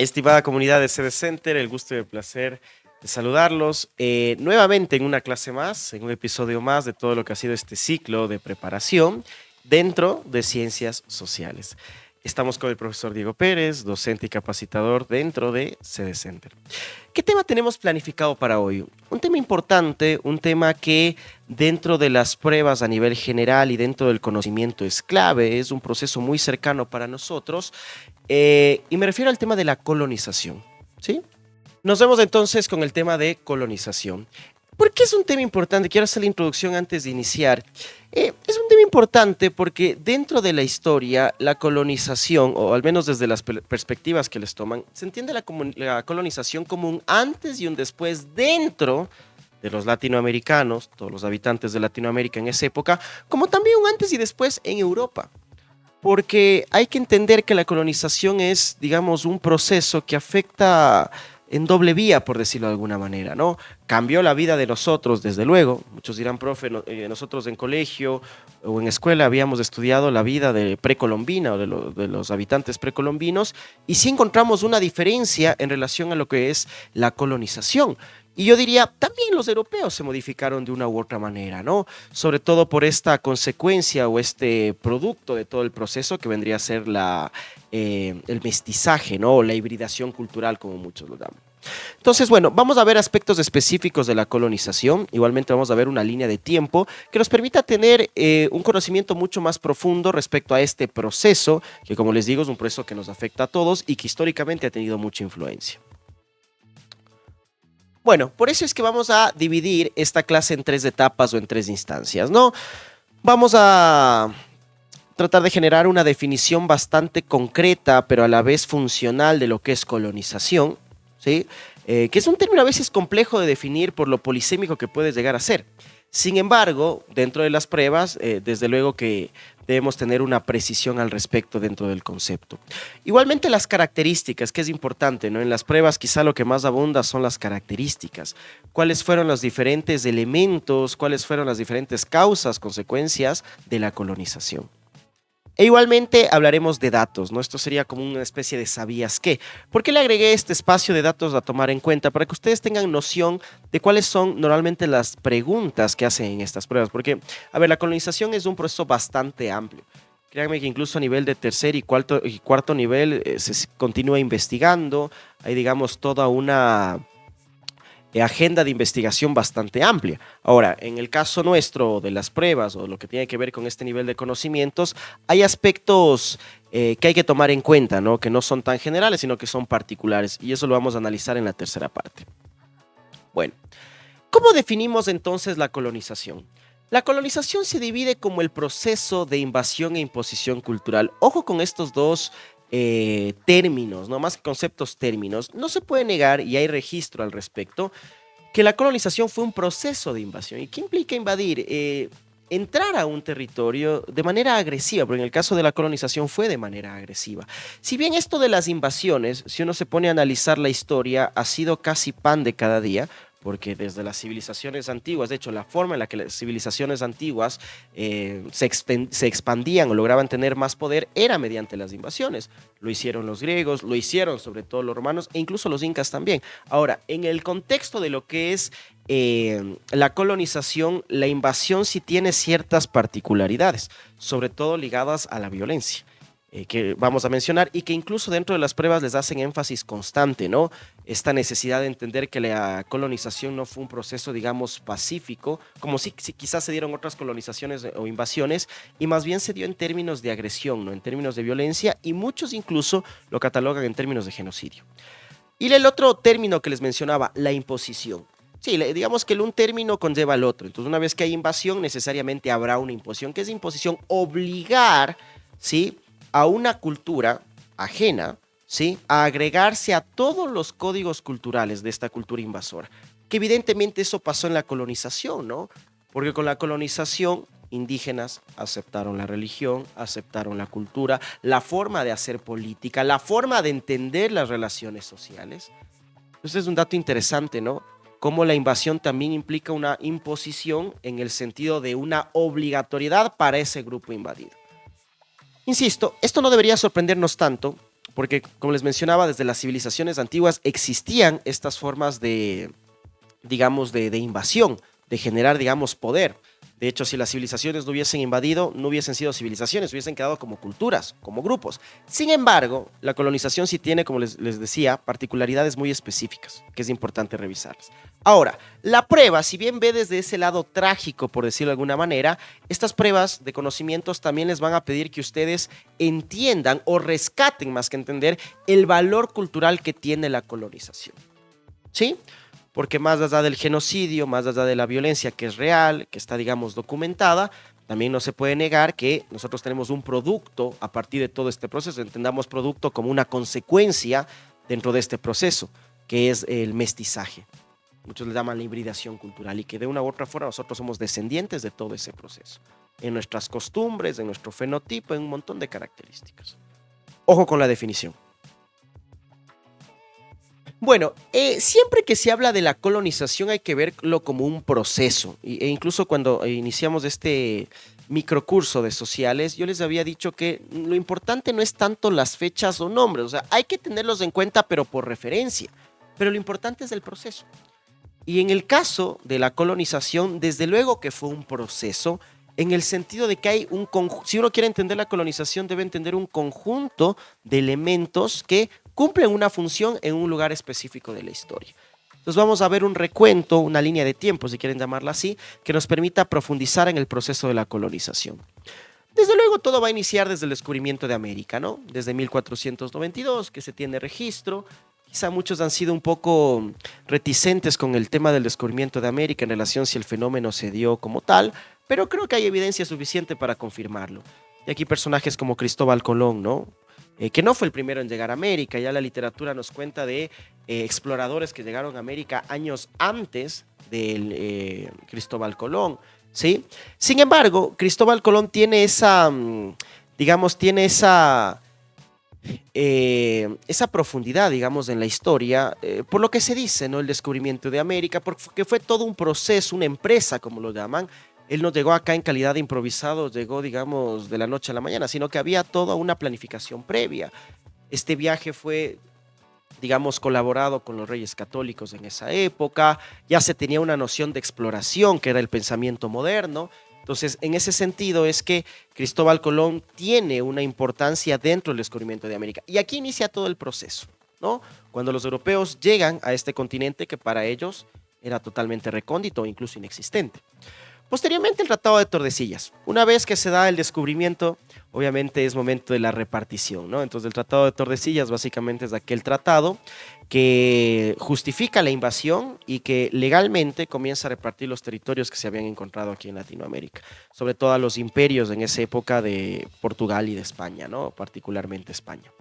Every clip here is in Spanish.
Estimada comunidad de CD Center, el gusto y el placer de saludarlos nuevamente en una clase más, en un episodio más de todo lo que ha sido este ciclo de preparación dentro de ciencias sociales. Estamos con el profesor Diego Pérez, docente y capacitador dentro de CD Center. ¿Qué tema tenemos planificado para hoy? Un tema importante, un tema que dentro de las pruebas a nivel general y dentro del conocimiento es clave, es un proceso muy cercano para nosotros, y me refiero al tema de la colonización, ¿sí? Nos vemos entonces con el tema de colonización. ¿Por qué es un tema importante? Quiero hacer la introducción antes de iniciar. Es un tema importante porque dentro de la historia, la colonización, o al menos desde las perspectivas que les toman, se entiende la colonización como un antes y un después dentro de los latinoamericanos, todos los habitantes de Latinoamérica en esa época, como también un antes y después en Europa. Porque hay que entender que la colonización es, digamos, un proceso que afecta en doble vía, por decirlo de alguna manera, ¿no? Cambió la vida de nosotros, desde luego. Muchos dirán, profe, nosotros en colegio o en escuela habíamos estudiado la vida de precolombina o de los habitantes precolombinos y sí encontramos una diferencia en relación a lo que es la colonización. Y yo diría, también los europeos se modificaron de una u otra manera, ¿no? Sobre todo por esta consecuencia o este producto de todo el proceso que vendría a ser el mestizaje, ¿no? O la hibridación cultural, como muchos lo llaman. Entonces, bueno, vamos a ver aspectos específicos de la colonización. Igualmente vamos a ver una línea de tiempo que nos permita tener un conocimiento mucho más profundo respecto a este proceso, que como les digo es un proceso que nos afecta a todos y que históricamente ha tenido mucha influencia. Bueno, por eso es que vamos a dividir esta clase en 3 etapas o en 3 instancias, ¿no? Vamos a tratar de generar una definición bastante concreta, pero a la vez funcional de lo que es colonización, ¿sí? Que es un término a veces complejo de definir por lo polisémico que puede llegar a ser. Sin embargo, dentro de las pruebas, desde luego que debemos tener una precisión al respecto dentro del concepto. Igualmente las características, que es importante, ¿no? En las pruebas quizá lo que más abunda son las características. ¿Cuáles fueron los diferentes elementos? ¿Cuáles fueron las diferentes causas, consecuencias de la colonización? E igualmente hablaremos de datos, ¿no? Esto sería como una especie de ¿sabías qué? ¿Por qué le agregué este espacio de datos a tomar en cuenta? Para que ustedes tengan noción de cuáles son normalmente las preguntas que hacen en estas pruebas. Porque, a ver, la colonización es un proceso bastante amplio. Créanme que incluso a nivel de tercer y cuarto nivel se continúa investigando. Hay, digamos, toda una agenda de investigación bastante amplia. Ahora, en el caso nuestro de las pruebas o lo que tiene que ver con este nivel de conocimientos, hay aspectos que hay que tomar en cuenta, ¿no? Que no son tan generales, sino que son particulares. Y eso lo vamos a analizar en la tercera parte. Bueno, ¿cómo definimos entonces la colonización? La colonización se divide como el proceso de invasión e imposición cultural. Ojo con estos dos términos, no más que conceptos, términos. No se puede negar, y hay registro al respecto, que la colonización fue un proceso de invasión. ¿Y qué implica invadir? Entrar a un territorio de manera agresiva, porque en el caso de la colonización fue de manera agresiva. Si bien esto de las invasiones, si uno se pone a analizar la historia, ha sido casi pan de cada día, porque desde las civilizaciones antiguas, de hecho, la forma en la que las civilizaciones antiguas se expandían o lograban tener más poder era mediante las invasiones. Lo hicieron los griegos, lo hicieron sobre todo los romanos e incluso los incas también. Ahora, en el contexto de lo que es la colonización, la invasión sí tiene ciertas particularidades, sobre todo ligadas a la violencia. Que vamos a mencionar y que incluso dentro de las pruebas les hacen énfasis constante, ¿no? Esta necesidad de entender que la colonización no fue un proceso, digamos, pacífico, como si quizás se dieron otras colonizaciones o invasiones, y más bien se dio en términos de agresión, ¿no? En términos de violencia, y muchos incluso lo catalogan en términos de genocidio. Y el otro término que les mencionaba, la imposición. Sí, digamos que un término conlleva al otro. Entonces, una vez que hay invasión, necesariamente habrá una imposición. ¿Qué es imposición? Obligar, ¿sí?, a una cultura ajena, ¿sí?, a agregarse a todos los códigos culturales de esta cultura invasora. Que evidentemente eso pasó en la colonización, ¿no? Porque con la colonización indígenas aceptaron la religión, aceptaron la cultura, la forma de hacer política, la forma de entender las relaciones sociales. Entonces es un dato interesante, ¿no? Cómo la invasión también implica una imposición en el sentido de una obligatoriedad para ese grupo invadido. Insisto, esto no debería sorprendernos tanto porque como les mencionaba, desde las civilizaciones antiguas existían estas formas de, digamos, de invasión, de generar, digamos, poder. De hecho, si las civilizaciones no hubiesen invadido, no hubiesen sido civilizaciones, hubiesen quedado como culturas, como grupos. Sin embargo, la colonización sí tiene, como les decía, particularidades muy específicas, que es importante revisarlas. Ahora, la prueba, si bien ve desde ese lado trágico, por decirlo de alguna manera, estas pruebas de conocimientos también les van a pedir que ustedes entiendan o rescaten, más que entender, el valor cultural que tiene la colonización. ¿Sí? Porque más allá del genocidio, más allá de la violencia que es real, que está, digamos, documentada, también no se puede negar que nosotros tenemos un producto a partir de todo este proceso. Entendamos producto como una consecuencia dentro de este proceso, que es el mestizaje. Muchos le llaman la hibridación cultural y que de una u otra forma nosotros somos descendientes de todo ese proceso. En nuestras costumbres, en nuestro fenotipo, en un montón de características. Ojo con la definición. Bueno, siempre que se habla de la colonización hay que verlo como un proceso. E incluso cuando iniciamos este microcurso de sociales, yo les había dicho que lo importante no es tanto las fechas o nombres, o sea, hay que tenerlos en cuenta, pero por referencia. Pero lo importante es el proceso. Y en el caso de la colonización, desde luego que fue un proceso, en el sentido de que hay un conjunto, si uno quiere entender la colonización, debe entender un conjunto de elementos que cumplen una función en un lugar específico de la historia. Entonces vamos a ver un recuento, una línea de tiempo, si quieren llamarla así, que nos permita profundizar en el proceso de la colonización. Desde luego todo va a iniciar desde el descubrimiento de América, ¿no? Desde 1492, que se tiene registro. Quizá muchos han sido un poco reticentes con el tema del descubrimiento de América en relación si el fenómeno se dio como tal, pero creo que hay evidencia suficiente para confirmarlo. Y aquí personajes como Cristóbal Colón, ¿no? Que no fue el primero en llegar a América, ya la literatura nos cuenta de exploradores que llegaron a América años antes del Cristóbal Colón, ¿sí? Sin embargo, Cristóbal Colón tiene esa, digamos, tiene esa profundidad, digamos, en la historia, por lo que se dice, ¿no? El descubrimiento de América, porque fue todo un proceso, una empresa, como lo llaman. Él no llegó acá en calidad de improvisado, llegó, digamos, de la noche a la mañana, sino que había toda una planificación previa. Este viaje fue, digamos, colaborado con los reyes católicos en esa época, ya se tenía una noción de exploración, que era el pensamiento moderno. Entonces, en ese sentido es que Cristóbal Colón tiene una importancia dentro del descubrimiento de América. Y aquí inicia todo el proceso, ¿no? Cuando los europeos llegan a este continente que para ellos era totalmente recóndito o incluso inexistente. Posteriormente el Tratado de Tordesillas. Una vez que se da el descubrimiento, obviamente es momento de la repartición, ¿no? Entonces el Tratado de Tordesillas básicamente es aquel tratado que justifica la invasión y que legalmente comienza a repartir los territorios que se habían encontrado aquí en Latinoamérica, sobre todo a los imperios en esa época de Portugal y de España, ¿no? Particularmente España.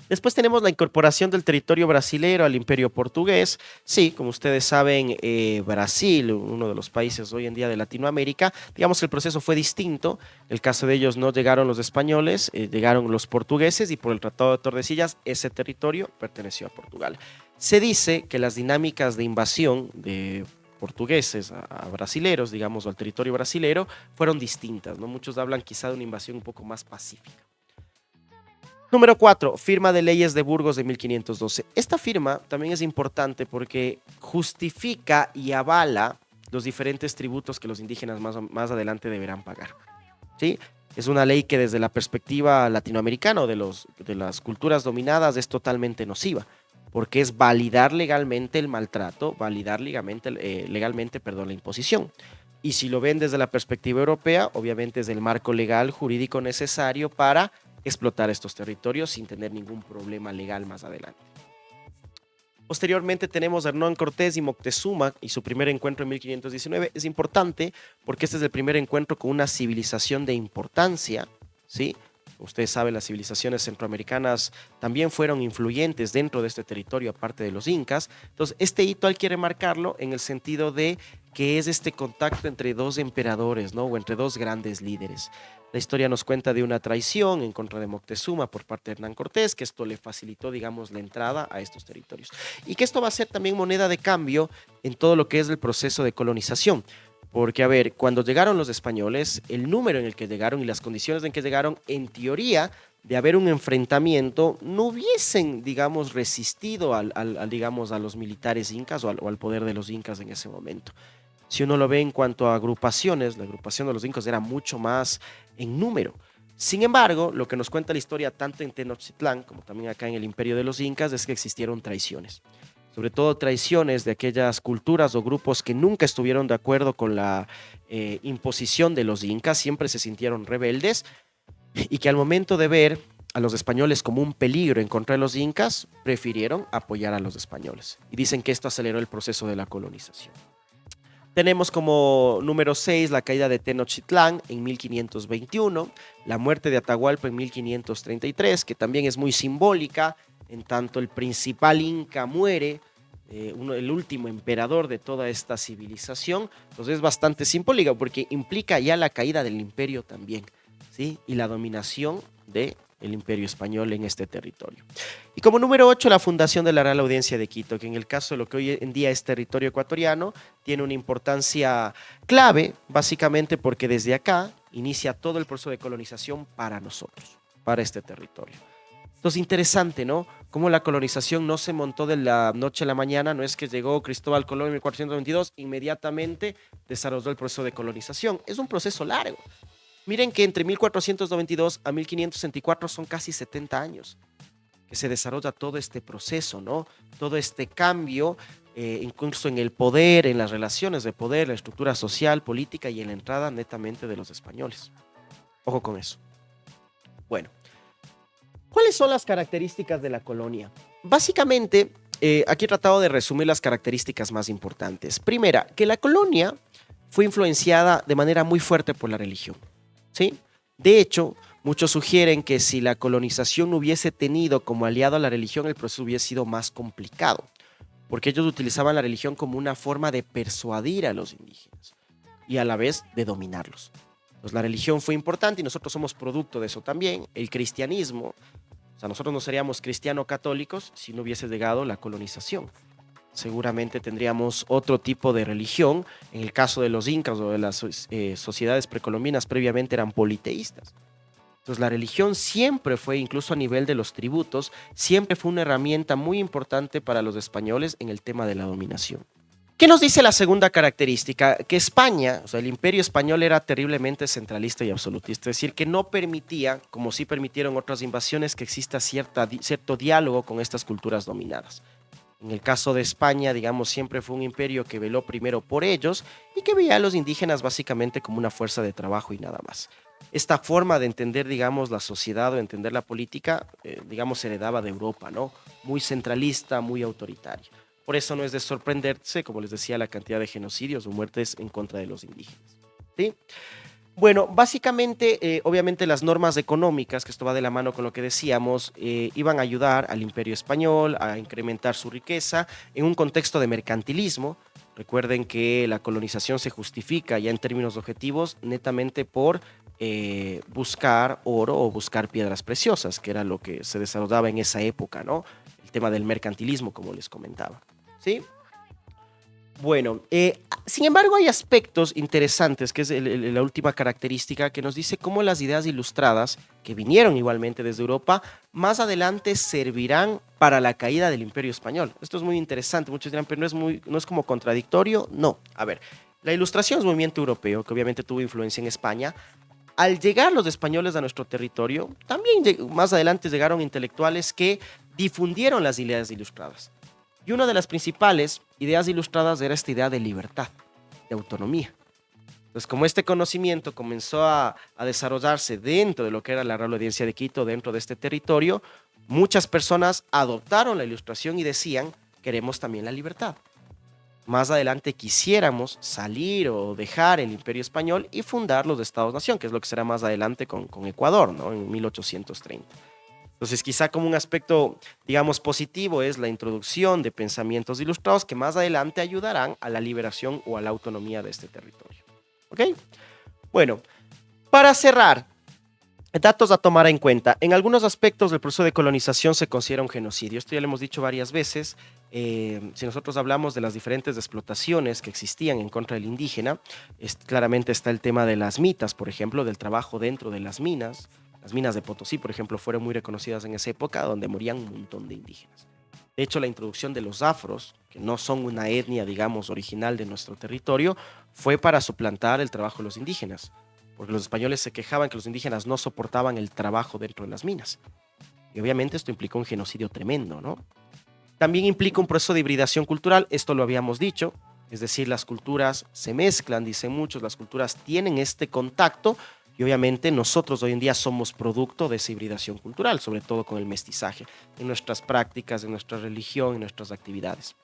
Después tenemos la incorporación del territorio brasilero al imperio portugués. Sí, como ustedes saben, Brasil, uno de los países hoy en día de Latinoamérica, digamos que el proceso fue distinto. En el caso de ellos no llegaron los españoles, llegaron los portugueses y por el Tratado de Tordesillas ese territorio perteneció a Portugal. Se dice que las dinámicas de invasión de portugueses a brasileros, digamos, o al territorio brasilero, fueron distintas, ¿no? Muchos hablan quizá de una invasión un poco más pacífica. Número 4, firma de leyes de Burgos de 1512. Esta firma también es importante porque justifica y avala los diferentes tributos que los indígenas más adelante deberán pagar. ¿Sí? Es una ley que desde la perspectiva latinoamericana o de las culturas dominadas es totalmente nociva, porque es validar legalmente el maltrato, validar legalmente la imposición. Y si lo ven desde la perspectiva europea, obviamente es el marco legal jurídico necesario para explotar estos territorios sin tener ningún problema legal más adelante. Posteriormente tenemos a Hernán Cortés y Moctezuma y su primer encuentro en 1519. Es importante porque este es el primer encuentro con una civilización de importancia, ¿sí? Ustedes saben, las civilizaciones centroamericanas también fueron influyentes dentro de este territorio, aparte de los incas. Entonces, este hito hay que remarcarlo en el sentido de que es este contacto entre dos emperadores, ¿no? O entre dos grandes líderes. La historia nos cuenta de una traición en contra de Moctezuma por parte de Hernán Cortés, que esto le facilitó, digamos, la entrada a estos territorios. Y que esto va a ser también moneda de cambio en todo lo que es el proceso de colonización. Porque, a ver, cuando llegaron los españoles, el número en el que llegaron y las condiciones en que llegaron, en teoría, de haber un enfrentamiento, no hubiesen, digamos, resistido digamos, a los militares incas o al poder de los incas en ese momento. Si uno lo ve en cuanto a agrupaciones, la agrupación de los incas era mucho más en número. Sin embargo, lo que nos cuenta la historia tanto en Tenochtitlán como también acá en el Imperio de los Incas es que existieron traiciones. Sobre todo traiciones de aquellas culturas o grupos que nunca estuvieron de acuerdo con la imposición de los incas, siempre se sintieron rebeldes y que al momento de ver a los españoles como un peligro en contra de los incas, prefirieron apoyar a los españoles. Y dicen que esto aceleró el proceso de la colonización. Tenemos como número 6 la caída de Tenochtitlán en 1521, la muerte de Atahualpa en 1533, que también es muy simbólica, en tanto el principal inca muere, el último emperador de toda esta civilización. Entonces es bastante simbólica porque implica ya la caída del imperio también, ¿sí? Y la dominación del imperio español en este territorio. Y como número 8, la fundación de la Real Audiencia de Quito, que en el caso de lo que hoy en día es territorio ecuatoriano, tiene una importancia clave, básicamente porque desde acá inicia todo el proceso de colonización para nosotros, para este territorio. Entonces, interesante, ¿no? Cómo la colonización no se montó de la noche a la mañana, no es que llegó Cristóbal Colón en 1492, inmediatamente desarrolló el proceso de colonización. Es un proceso largo. Miren que entre 1492 a 1564 son casi 70 años que se desarrolla todo este proceso, ¿no? Todo este cambio, incluso en el poder, en las relaciones de poder, la estructura social, política y en la entrada netamente de los españoles. Ojo con eso. Bueno, ¿cuáles son las características de la colonia? Básicamente, aquí he tratado de resumir las características más importantes. Primera, que la colonia fue influenciada de manera muy fuerte por la religión, ¿sí? De hecho, muchos sugieren que si la colonización hubiese tenido como aliado a la religión, el proceso hubiese sido más complicado, porque ellos utilizaban la religión como una forma de persuadir a los indígenas y a la vez de dominarlos. Pues la religión fue importante y nosotros somos producto de eso también. El cristianismo, o sea, nosotros no seríamos cristiano-católicos si no hubiese llegado la colonización. Seguramente tendríamos otro tipo de religión. En el caso de los incas o de las sociedades precolombinas, previamente eran politeístas. Entonces la religión siempre fue, incluso a nivel de los tributos, siempre fue una herramienta muy importante para los españoles en el tema de la dominación. ¿Qué nos dice la segunda característica? Que España, o sea, el imperio español era terriblemente centralista y absolutista, es decir, que no permitía, como sí permitieron otras invasiones, que exista cierto diálogo con estas culturas dominadas. En el caso de España, digamos, siempre fue un imperio que veló primero por ellos y que veía a los indígenas básicamente como una fuerza de trabajo y nada más. Esta forma de entender, digamos, la sociedad o entender la política, digamos, se heredaba de Europa, ¿no? Muy centralista, muy autoritaria. Por eso no es de sorprenderse, como les decía, la cantidad de genocidios o muertes en contra de los indígenas, ¿sí? Bueno, básicamente, obviamente las normas económicas, que esto va de la mano con lo que decíamos, iban a ayudar al imperio español a incrementar su riqueza en un contexto de mercantilismo. Recuerden que la colonización se justifica ya en términos objetivos netamente por buscar oro o buscar piedras preciosas, que era lo que se desarrollaba en esa época, ¿no? El tema del mercantilismo, como les comentaba, ¿sí? Bueno, sin embargo hay aspectos interesantes, que es la última característica que nos dice cómo las ideas ilustradas, que vinieron igualmente desde Europa, más adelante servirán para la caída del Imperio Español. Esto es muy interesante, muchos dirán, pero no es como contradictorio. No, a ver, la Ilustración es un movimiento europeo que obviamente tuvo influencia en España. Al llegar los españoles a nuestro territorio, también más adelante llegaron intelectuales que difundieron las ideas ilustradas. Y una de las principales ideas ilustradas era esta idea de libertad, de autonomía. Entonces, como este conocimiento comenzó a desarrollarse dentro de lo que era la Real Audiencia de Quito, dentro de este territorio, muchas personas adoptaron la Ilustración y decían, queremos también la libertad. Más adelante quisiéramos salir o dejar el Imperio Español y fundar los Estados-Nación, que es lo que será más adelante con Ecuador, ¿no? En 1830. Entonces, quizá como un aspecto, digamos, positivo es la introducción de pensamientos ilustrados que más adelante ayudarán a la liberación o a la autonomía de este territorio. ¿Ok? Bueno, para cerrar, datos a tomar en cuenta. En algunos aspectos del proceso de colonización se considera un genocidio. Esto ya lo hemos dicho varias veces. Si nosotros hablamos de las diferentes explotaciones que existían en contra del indígena, claramente está el tema de las mitas, por ejemplo, del trabajo dentro de las minas, Las minas de Potosí, por ejemplo, fueron muy reconocidas en esa época, donde morían un montón de indígenas. De hecho, la introducción de los afros, que no son una etnia, digamos, original de nuestro territorio, fue para suplantar el trabajo de los indígenas, porque los españoles se quejaban que los indígenas no soportaban el trabajo dentro de las minas. Y obviamente esto implicó un genocidio tremendo, ¿no? También implica un proceso de hibridación cultural, esto lo habíamos dicho, es decir, las culturas se mezclan, dicen muchos, las culturas tienen este contacto y obviamente nosotros hoy en día somos producto de esa hibridación cultural, sobre todo con el mestizaje, en nuestras prácticas, en nuestra religión, en nuestras actividades.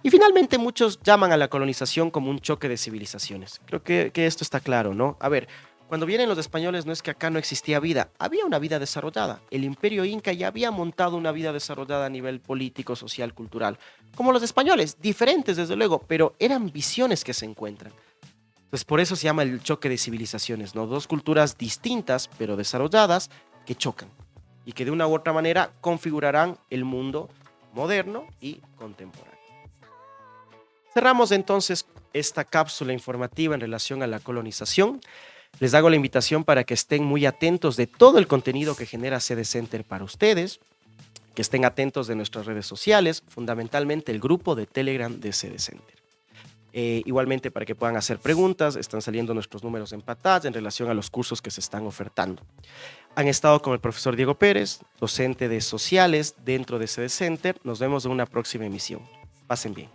Y finalmente muchos llaman a la colonización como un choque de civilizaciones. Creo que esto está claro, ¿no? A ver, cuando vienen los españoles no es que acá no existía vida, había una vida desarrollada. El imperio inca ya había montado una vida desarrollada a nivel político, social, cultural. Como los españoles, diferentes desde luego, pero eran visiones que se encuentran. Entonces por eso se llama el choque de civilizaciones, ¿no? Dos culturas distintas pero desarrolladas que chocan y que de una u otra manera configurarán el mundo moderno y contemporáneo. Cerramos entonces esta cápsula informativa en relación a la colonización. Les hago la invitación para que estén muy atentos de todo el contenido que genera CD Center para ustedes, que estén atentos de nuestras redes sociales, fundamentalmente el grupo de Telegram de CD Center. Igualmente para que puedan hacer preguntas, están saliendo nuestros números en pantalla en relación a los cursos que se están ofertando. Han estado con el profesor Diego Pérez, docente de sociales dentro de CD Center. Nos vemos en una próxima emisión. Pasen bien.